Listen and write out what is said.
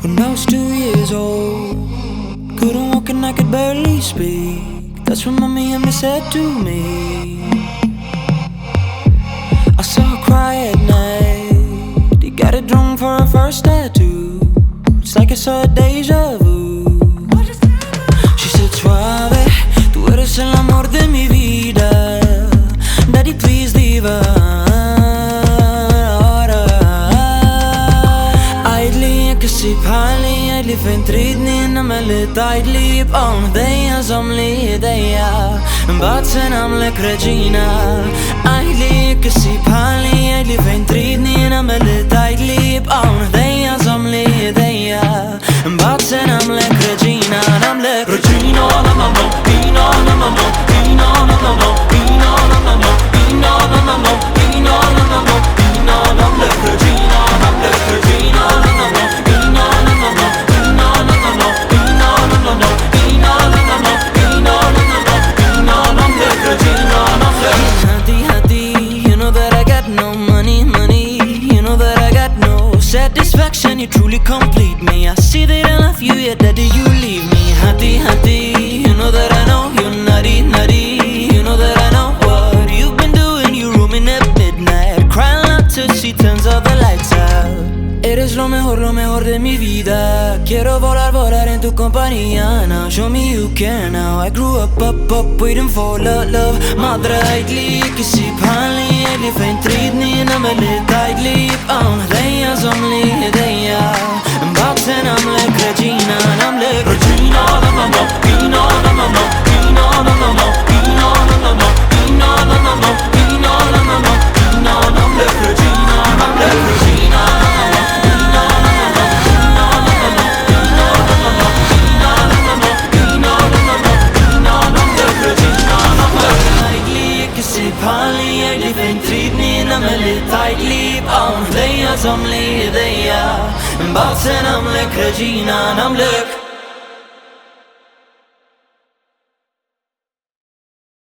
When I was 2 years old, couldn't walk and I could barely speak. That's what mommy and me said to me. I saw her cry at night. You got it drunk for her first tattoo. It's like I saw a deja vu. She said, suave, tú eres el amor de mi vida. Daddy, please leave her. Eidli fejn tridni namel tajdli jibqaw ħdejja żomli ħdejja Mbagħad se nagħmlek Reġina Eidli kissi bħali eidli fejn tridni namel tajdli jibqaw ħdejja żomli ħdejja Mbagħad se nagħmlek Reġina nagħmlek Reġina namammo Ina namammo Ina namammo Ina namammo Ina namammo Ina namammo Ina nagħmlek Reġina nagħmlek Reġina namammo Satisfaction, you truly complete me. I see that I love you, yet that you leave me. Hati, hati, you know that I know you're nutty, nutty. You know that I know what you've been doing. You roaming at midnight, crying out till she turns all the lights out. Eres lo mejor de mi vida. Quiero volar, volar en tu compañía. Now show me you can now. I grew up, waiting for love. Madre eidli, kissi bħali eidli fejn tridni namel tajdli jibqaw ħdejja żomli ħdejja Mbagħad se nagħmlek Reġina nagħmlek Reġina namammo Ina namammo Ina namammo Ina namammo Ina namammo Ina namammo Ina nagħmlek Reġina nagħmlek Reġina Bħali eidli fejn tridni namel tajdli jibqaw ħdejja żomli ħdejja Mbagħad se nagħmlek Reġina nagħmlek